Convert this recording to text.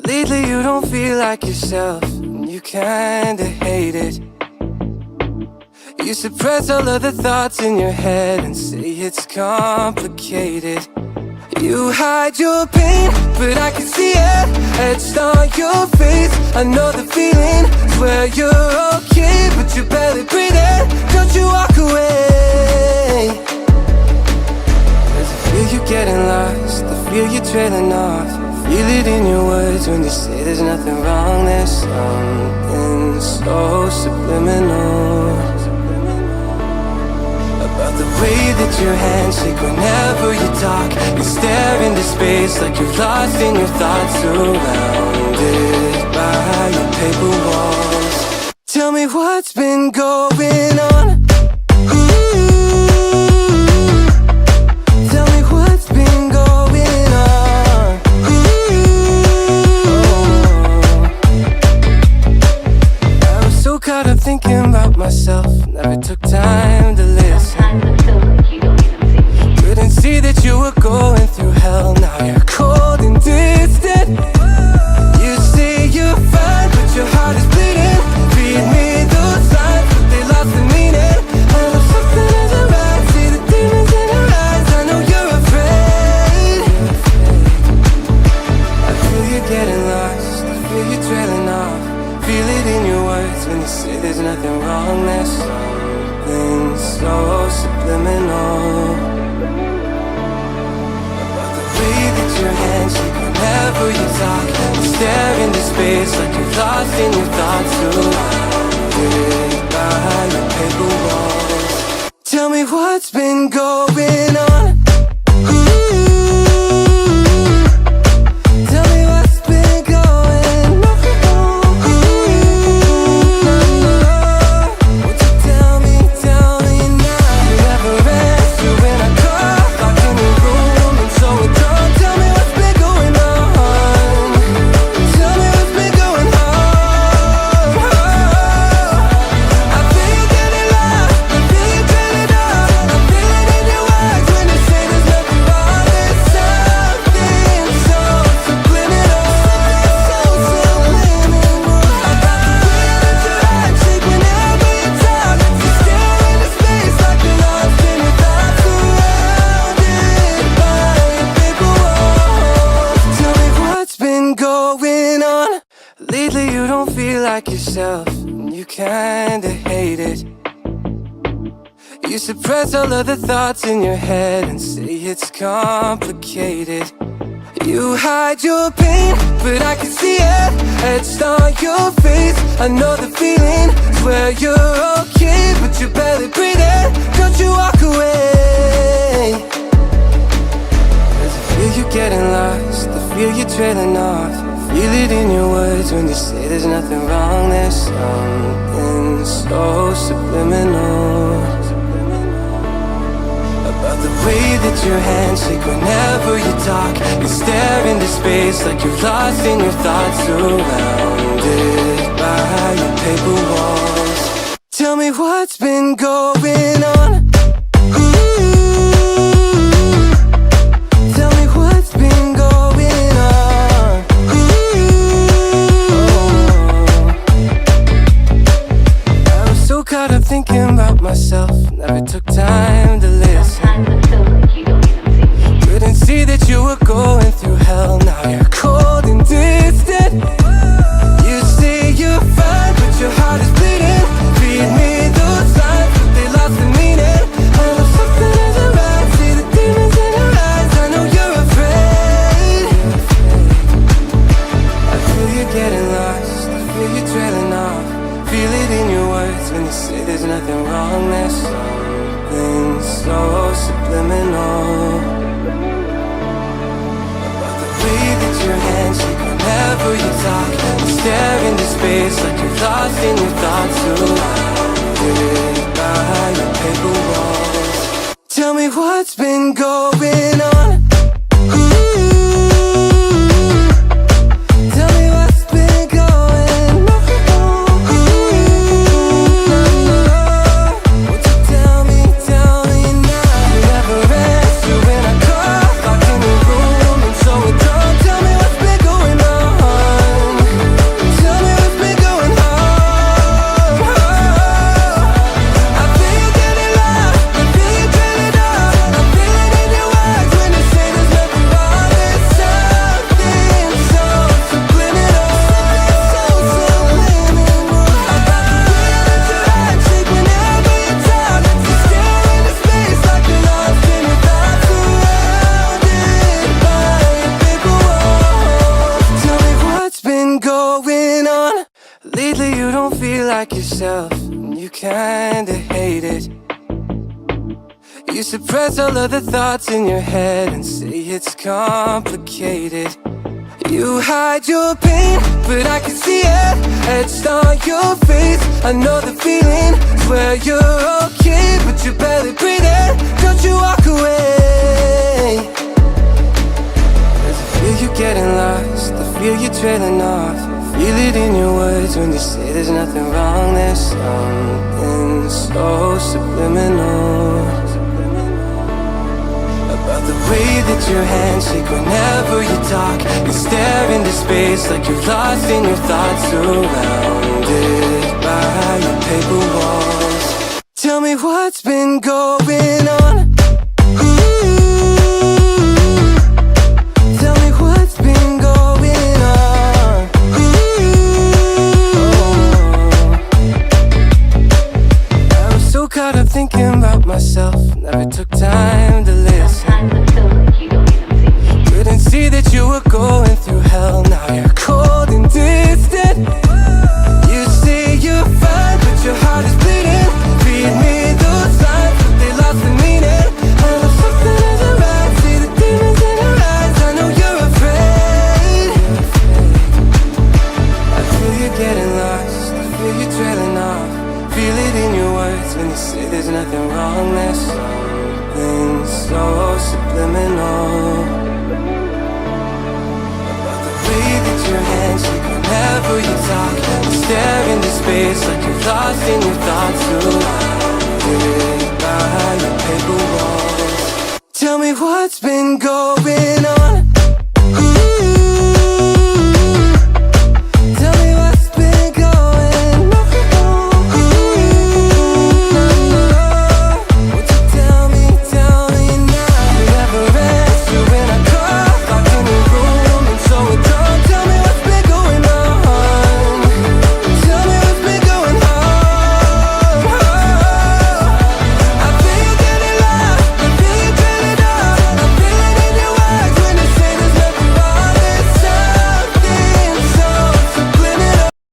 Lately you don't feel like yourself, and you kinda hate it. You suppress all of the thoughts in your head and say it's complicated. You hide your pain, but I can see it etched on your face. I know the feeling, swear you're okay, but you're barely breathing. Don't you walk away. 'Cause I feel you getting lost, I feel you trailing off. Feel it in your words when you say there's nothing wrong. There's something so subliminal about the way that your hands shake whenever you talk. You stare into space like you're lost in your thoughts, surrounded by your paper walls. Tell me what's been going on. Tell me what's been going on. I was so caught up thinking about myself, never took time to listen. Couldn't see that you were going through hell. Now you're cold and distant. You say you're fine, but your heart is bleeding. Read me those signs, but they lost the meaning. I know something isn't right. See the demons in your eyes. I know you're afraid. I feel you getting lost, I feel you trailing off. Feel it in your words when you say there's nothing wrong. There's something so subliminal about the way that your hands shake whenever you talk. You stare into space like you're lost in your thoughts, surrounded by your paper walls. Tell me what's been going on. Tell me what's been going on. Won't you tell me now? You never answer when I call, locked in your room and so withdrawn. Tell me what's been going on. Tell me what's been going on. I feel you getting lost, I feel you draining off. I feel it in your words when you say there's nothing wrong. There's something so subliminal, so subliminal about the way that your hands shake whenever you talk. You stare into space like you're lost in your thoughts, surrounded by your paper walls. Tell me what's been going on. Lately you don't feel like yourself, and you kinda hate it. You suppress all of the thoughts in your head and say it's complicated. You hide your pain, but I can see it etched on your face. I know the feeling, swear you're okay, but you're barely breathing. Don't you walk away. 'Cause I feel you getting lost, I feel you trailing off. Feel it in your words when you say there's nothing wrong. There's something so subliminal about the way that your hands shake whenever you talk. You stare into space like you're lost in your thoughts, surrounded by your paper walls. Tell me what's been going on. Tell me what's been going on. I was so caught up thinking about myself, never took time to listen. Couldn't see that you were going through hell. Now you're cold and distant. You say you're fine, but your heart is bleeding. Read me those signs, but they lost the meaning. I know something isn't right. See the demons in your eyes. I know you're afraid. I feel you getting lost, I feel you trailing off. Feel it in your words when you say there's nothing wrong. There's something so subliminal about the way that your hands shake whenever you talk. You stare into space like you're lost in your thoughts, surrounded by your paper walls. Tell me what's been going on. Tell me what's been going on. Won't you tell me now? You never answer when I call, locked in your room and so withdrawn. Tell me what's been going on. been going on? Lately you don't feel like yourself, and you kinda hate it. You suppress all of the thoughts in your head and say it's complicated. You hide your pain, but I can see it etched on your face. I know the feeling, swear you're okay, but you're barely breathing. Don't you walk away. 'Cause I feel you getting lost, I feel you trailing off. Feel it in your words when you say there's nothing wrong. There's something so subliminal about the way that your hands shake whenever you talk. You stare into space like you're lost in your thoughts, surrounded by your paper walls. Tell me what's been going on. Tell me what's been going on. I was so caught up thinking about myself, never took time to listen. Couldn't see that you were going through hell, now you're cold and distant. You say you're fine, but your heart is bleeding. Feed me those signs, but they lost the meaning. I know something isn't right, see the demons in your eyes. I know you're afraid. I feel you getting lost, I feel you trailing off. Feel it in your words when you say there's nothing wrong. There's something so subliminal about the way that your hands shake whenever you talk. You stare into space like you're lost in your thoughts, surrounded by your paper walls. Tell me what's been going on.